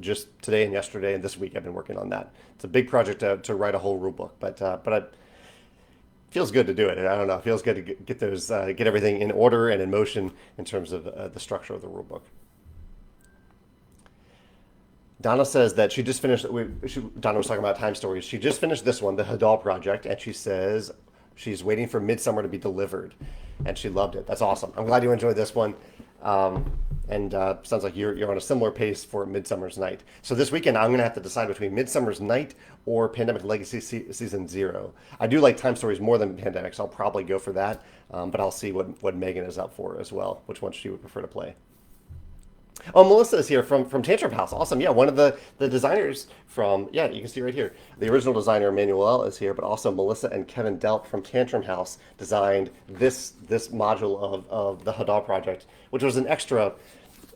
Just today and yesterday and this week I've been working on that. It's a big project to write a whole rule book, but it feels good to do it. I don't know. It feels good to get everything in order and in motion in terms of the structure of the rule book. Donna says that she just finished. Donna was talking about Time Stories. She just finished this one, the Hadal project, and she says she's waiting for Midsummer to be delivered, and she loved it. That's awesome. I'm glad you enjoyed this one, and sounds like you're on a similar pace for Midsummer's Night. So this weekend, I'm going to have to decide between Midsummer's Night or Pandemic Legacy Season 0. I do like Time Stories more than Pandemic, so I'll probably go for that. But I'll see what Megan is up for as well, which one she would prefer to play. Oh, Melissa is here from Tantrum House. Awesome. Yeah, one of the designers from, yeah, you can see right here. The original designer, Manuel, is here, but also Melissa and Kevin Delp from Tantrum House designed this module of the Hadal project, which was an extra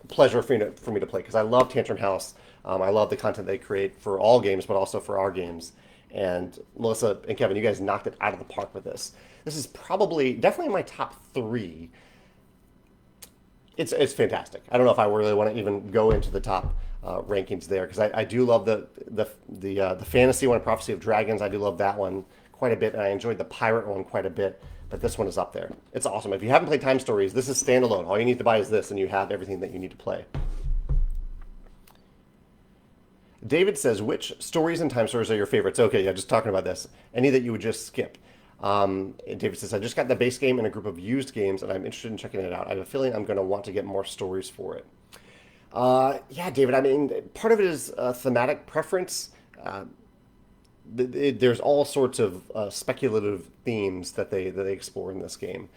pleasure for me to play because I love Tantrum House. I love the content they create for all games, but also for our games. And Melissa and Kevin, you guys knocked it out of the park with this. This is definitely in my top 3. It's fantastic. I don't know if I really want to even go into the top rankings there because I do love the fantasy one, Prophecy of Dragons. I do love that one quite a bit, and I enjoyed the pirate one quite a bit. but this one is up there. It's awesome. If you haven't played Time Stories, this is standalone. All you need to buy is this, and you have everything that you need to play. David says, which stories and time stories are your favorites? Okay, yeah, just talking about this. Any that you would just skip. David says, I just got the base game and a group of used games, and I'm interested in checking it out. I have a feeling I'm going to want to get more stories for it. Yeah, David, I mean, part of it is thematic preference. There's all sorts of speculative themes that they explore in this game.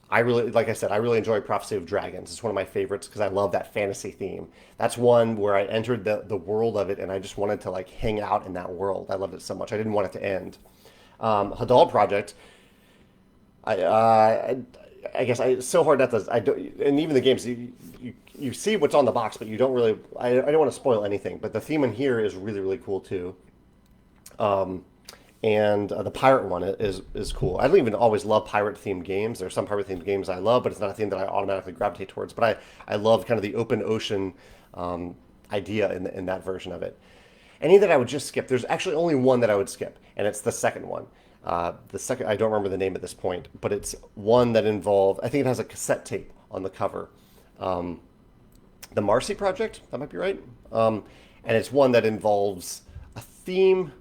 I really, like I said, I really enjoy Prophecy of Dragons. It's one of my favorites because I love that fantasy theme. That's one where I entered the world of it and I just wanted to like hang out in that world. I loved it so much. I didn't want it to end. Hadal Project. I guess it's so hard not to. I don't, and even the games you see what's on the box, but you don't really. I don't want to spoil anything, but the theme in here is really cool too. And the pirate one is cool. I don't even always love pirate themed games. There's some pirate themed games I love, but it's not a theme that I automatically gravitate towards. But I love kind of the open ocean idea in that version of it. Any that I would just skip. There's actually only one that I would skip, and it's the second one. The second, I don't remember the name at this point, but it's one that involved, I think it has a cassette tape on the cover. The Marcy Project, that might be right. And it's one that involves a theme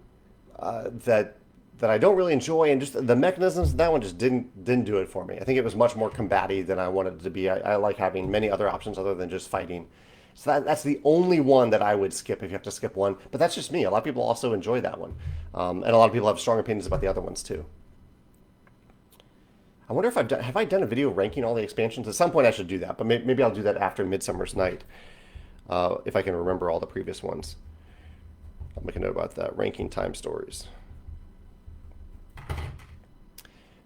that I don't really enjoy, and just the mechanisms. That one just didn't do it for me. I think it was much more combative than I wanted it to be. I like having many other options other than just fighting. So that's the only one that I would skip if you have to skip one. But that's just me. A lot of people also enjoy that one. And a lot of people have strong opinions about the other ones too. I wonder if have I done a video ranking all the expansions? At some point I should do that, but maybe I'll do that after Midsummer's Night, if I can remember all the previous ones. I'll make a note about that. Ranking Time Stories.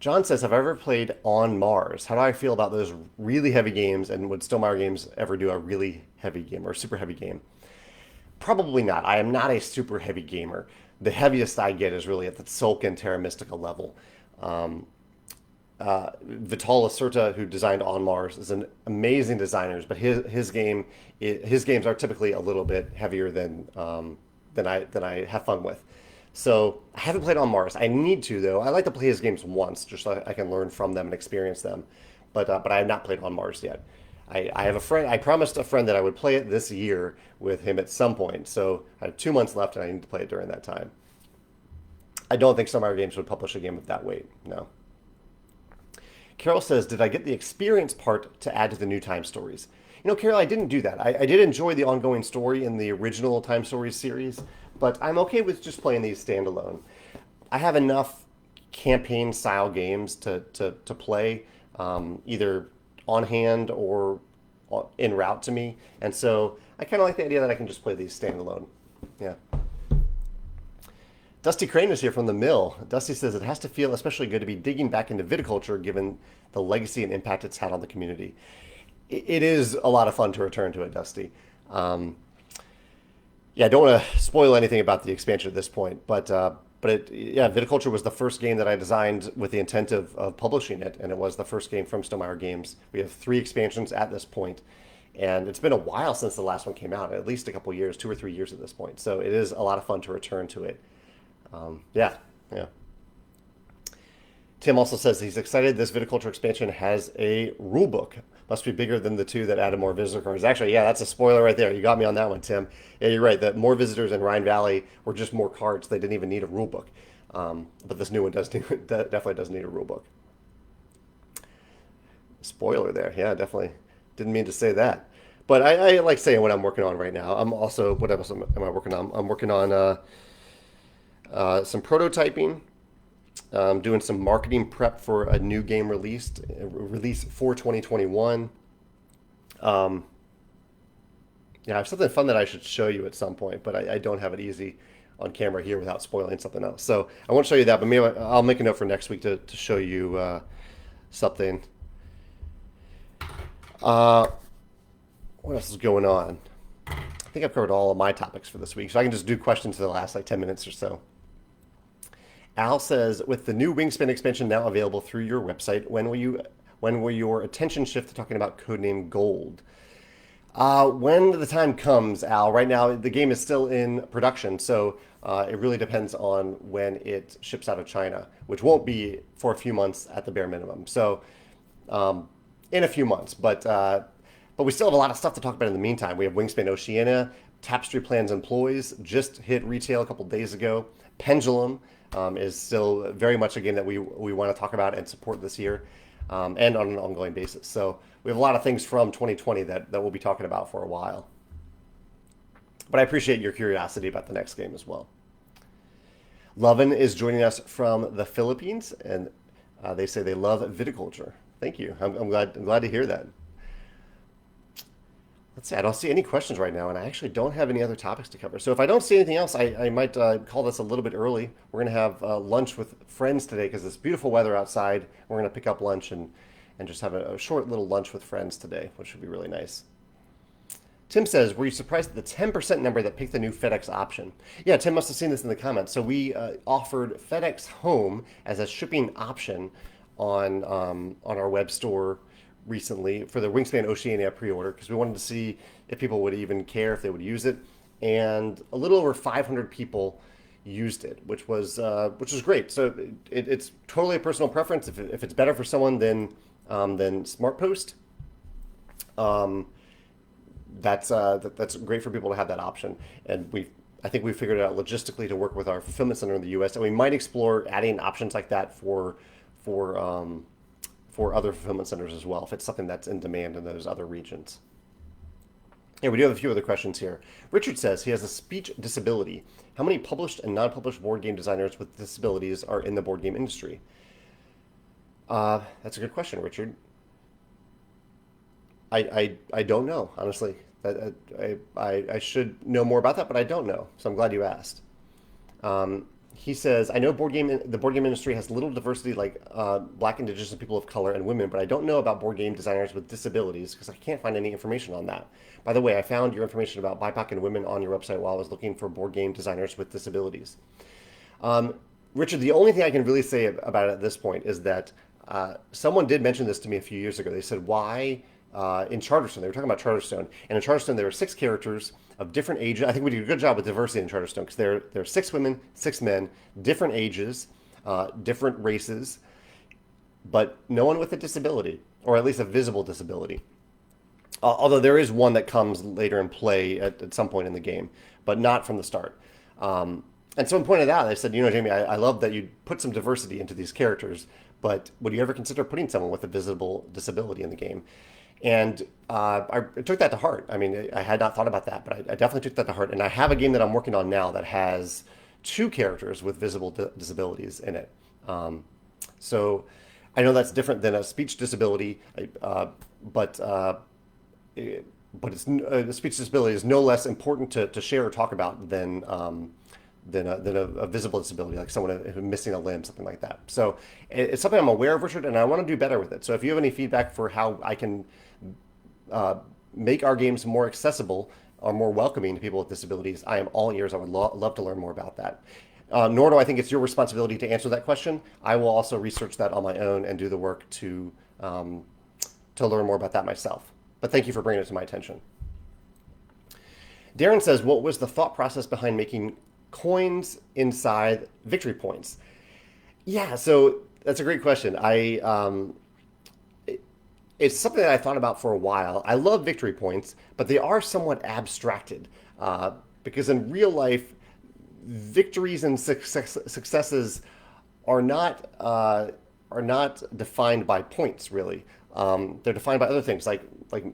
John says, have I ever played On Mars? How do I feel about those really heavy games, and would Stonemaier Games ever do a really heavy game or a super heavy game? Probably not. I am not a super heavy gamer. The heaviest I get is really at the Sulk and Terra Mystica level. Vital Lacerda, who designed On Mars, is an amazing designer, but his games are typically a little bit heavier than I have fun with. So I haven't played On Mars. I need to though. I like to play his games once, just so I can learn from them and experience them. But I have not played On Mars yet. I have a friend. I promised a friend that I would play it this year with him at some point. So I have 2 months left, and I need to play it during that time. I don't think Stonemaier Games would publish a game of that weight. No. Carol says, did I get the experience part to add to the new Time Stories? You know, Carol, I didn't do that. I did enjoy the ongoing story in the original Time Stories series, but I'm okay with just playing these standalone. I have enough campaign-style games to play, either on hand or en route to me, and so I kind of like the idea that I can just play these standalone. Yeah. Dusty Crane is here from the mill. Dusty says it has to feel especially good to be digging back into viticulture given the legacy and impact it's had on the community. It is a lot of fun to return to it, Dusty. Yeah, I don't want to spoil anything about the expansion at this point, but Viticulture was the first game that I designed with the intent of publishing it, and it was the first game from Stonemaier Games. We have 3 expansions at this point, and it's been a while since the last one came out, at least a couple years, 2 or 3 years at this point. So it is a lot of fun to return to it. Yeah. Tim also says he's excited this Viticulture expansion has a rule book. Must be bigger than the 2 that added more visitor cards. Actually, yeah, that's a spoiler right there. You got me on that one, Tim. Yeah, you're right. That more visitors in Rhine Valley were just more cards. They didn't even need a rule book. But this new one definitely does need a rule book. Spoiler there. Yeah, definitely. Didn't mean to say that. But I like saying what I'm working on right now. I'm also, what else am I working on? I'm working on some prototyping. Doing some marketing prep for a new game release for 2021. Yeah, I have something fun that I should show you at some point, but I don't have it easy on camera here without spoiling something else. So I won't show you that, but maybe I'll make a note for next week to show you something. What else is going on? I think I've covered all of my topics for this week, so I can just do questions for the last 10 minutes or so. Al says, with the new Wingspan expansion now available through your website, when will your attention shift to talking about Codename Gold? When the time comes, Al, right now the game is still in production, so it really depends on when it ships out of China, which won't be for a few months at the bare minimum. So in a few months, but we still have a lot of stuff to talk about in the meantime. We have Wingspan Oceania, Tapestry Plans Employees just hit retail a couple days ago. Pendulum is still very much a game that we want to talk about and support this year, and on an ongoing basis. So we have a lot of things from 2020 that we'll be talking about for a while. But I appreciate your curiosity about the next game as well. Lovin is joining us from the Philippines, and they say they love viticulture. Thank you. I'm glad to hear that. Let's see. I don't see any questions right now, and I actually don't have any other topics to cover. So if I don't see anything else, I might call this a little bit early. We're going to have lunch with friends today because it's beautiful weather outside. We're going to pick up lunch and just have a short little lunch with friends today, which should be really nice. Tim says, were you surprised at the 10% number that picked the new FedEx option? Yeah, Tim must have seen this in the comments. So we offered FedEx Home as a shipping option on our web store recently for the Wingspan Oceania pre-order because we wanted to see if people would even care, if they would use it. And a little over 500 people used it, which was great. So it's totally a personal preference. If it's better for someone than SmartPost, that's great for people to have that option. And I think we figured it out logistically to work with our fulfillment center in the U.S. and we might explore adding options like that for other fulfillment centers as well if it's something that's in demand in those other regions. Yeah, we do have a few other questions here. Richard says he has a speech disability. How many published and non-published board game designers with disabilities are in the board game industry? That's a good question, Richard. I don't know, honestly. I should know more about that, but I don't know. So I'm glad you asked. He says, I know the board game industry has little diversity like Black, Indigenous, and people of color and women, but I don't know about board game designers with disabilities because I can't find any information on that. By the way, I found your information about BIPOC and women on your website while I was looking for board game designers with disabilities. Richard, the only thing I can really say about it at this point is that someone did mention this to me a few years ago. They said, why in Charterstone, they were talking about Charterstone, and in Charterstone there were 6 characters of different ages. I think we did a good job with diversity in Charterstone because there are 6 women, 6 men, different ages, different races, but no one with a disability, or at least a visible disability. Although there is one that comes later in play at some point in the game, but not from the start. And someone pointed out, they said, Jamie, I love that you put some diversity into these characters, but would you ever consider putting someone with a visible disability in the game? And I took that to heart. I mean, I had not thought about that, but I definitely took that to heart. And I have a game that I'm working on now that has 2 characters with visible disabilities in it. So I know that's different than a speech disability, but a speech disability is no less important to share or talk about than a visible disability, like someone who's missing a limb, something like that. So it's something I'm aware of, Richard, and I want to do better with it. So if you have any feedback for how I can make our games more accessible or more welcoming to people with disabilities, I am all ears. I would love to learn more about that. Nor do I think it's your responsibility to answer that question. I will also research that on my own and do the work to learn more about that myself. But thank you for bringing it to my attention. Darren says, what was the thought process behind making coins inside victory points? Yeah, so that's a great question. It's something that I thought about for a while. I love victory points, but they are somewhat abstracted because in real life, victories and successes are not defined by points, really. They're defined by other things like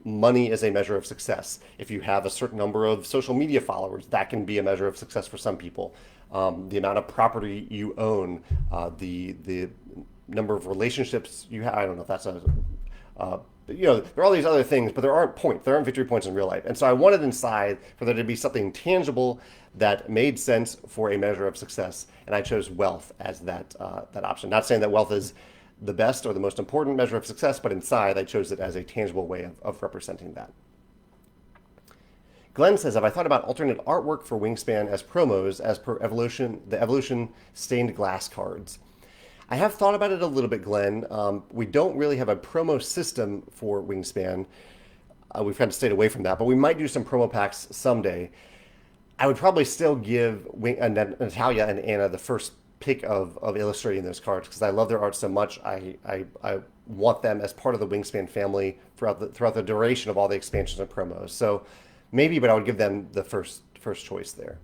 money is a measure of success. If you have a certain number of social media followers, that can be a measure of success for some people. The amount of property you own, the number of relationships you have. I don't know if that's there are all these other things, but there aren't victory points in real life. And so I wanted inside for there to be something tangible that made sense for a measure of success, and I chose wealth as that option. Not saying that wealth is the best or the most important measure of success, but inside I chose it as a tangible way of representing that. Glenn says, have I thought about alternate artwork for Wingspan as promos as per the Evolution stained glass cards? I have thought about it a little bit, Glenn. We don't really have a promo system for Wingspan. we've kind of stayed away from that, but we might do some promo packs someday. I would probably still give Natalia and Anna the first pick of illustrating those cards because I love their art so much. I want them as part of the Wingspan family throughout the duration of all the expansions and promos. So maybe, but I would give them the first choice there.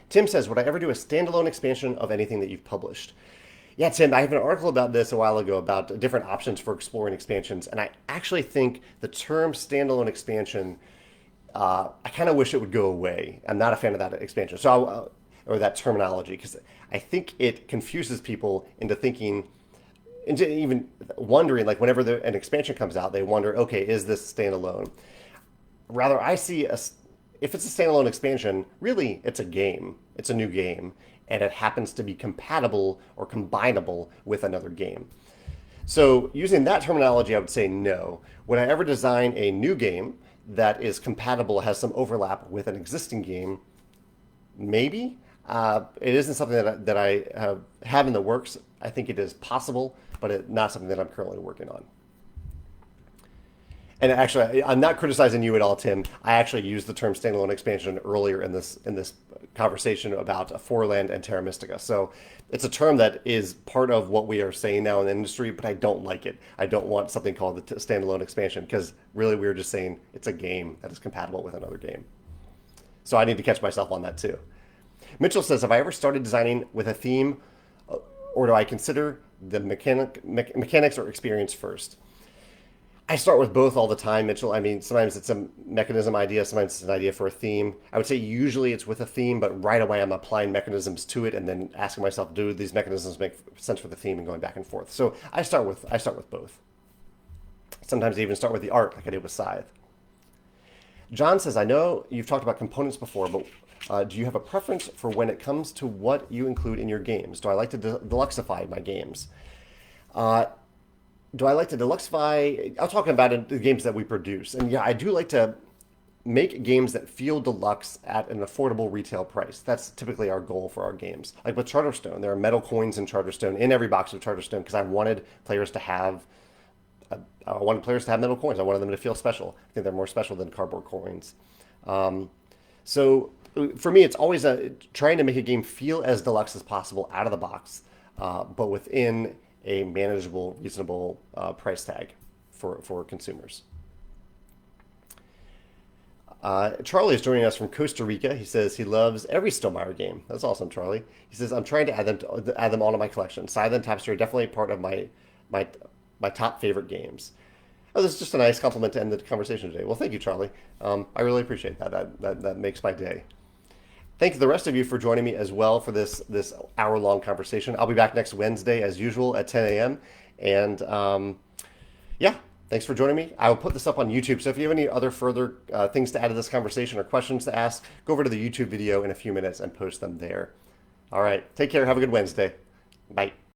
Tim says, would I ever do a standalone expansion of anything that you've published? Yeah, Tim, I have an article about this a while ago about different options for exploring expansions, and I actually think the term standalone expansion, I kind of wish it would go away. I'm not a fan of that expansion, or that terminology, because I think it confuses people into thinking, into even wondering, like whenever an expansion comes out, they wonder, okay, is this standalone? Rather, I see if it's a standalone expansion, really it's a game. It's a new game, and it happens to be compatible or combinable with another game. So using that terminology, I would say no. Would I ever design a new game that is compatible, has some overlap with an existing game? Maybe. It isn't something that I have in the works. I think it is possible, but not something that I'm currently working on. And actually, I'm not criticizing you at all, Tim. I actually used the term standalone expansion earlier in this conversation about Forland and Terra Mystica. So it's a term that is part of what we are saying now in the industry, but I don't like it. I don't want something called the standalone expansion because really we're just saying it's a game that is compatible with another game. So I need to catch myself on that too. Mitchell says, have I ever started designing with a theme, or do I consider the mechanics or experience first? I start with both all the time, Mitchell. I mean, sometimes it's a mechanism idea, sometimes it's an idea for a theme. I would say usually it's with a theme, but right away I'm applying mechanisms to it and then asking myself, do these mechanisms make sense for the theme, and going back and forth. So I start with both. Sometimes I even start with the art, like I did with Scythe. John says, I know you've talked about components before, but do you have a preference for when it comes to what you include in your games? Do I like to deluxify my games? Do I like to deluxify? I'm talking about the games that we produce. And yeah, I do like to make games that feel deluxe at an affordable retail price. That's typically our goal for our games. Like with Charterstone, there are metal coins in Charterstone, in every box of Charterstone, because I wanted players to have metal coins. I wanted them to feel special. I think they're more special than cardboard coins. So for me, it's always trying to make a game feel as deluxe as possible out of the box, but within a manageable, reasonable price tag for consumers. Charlie is joining us from Costa Rica. He says he loves every Stonemaier game. That's awesome, Charlie. He says, I'm trying to add them all to my collection. Scythe and Tapestry are definitely part of my top favorite games. Oh, this is just a nice compliment to end the conversation today. Well, thank you, Charlie. I really appreciate that. That makes my day. Thank you, the rest of you, for joining me as well for this hour-long conversation. I'll be back next Wednesday, as usual, at 10 a.m. And yeah, thanks for joining me. I will put this up on YouTube, so if you have any other further things to add to this conversation or questions to ask, go over to the YouTube video in a few minutes and post them there. All right, take care. Have a good Wednesday. Bye.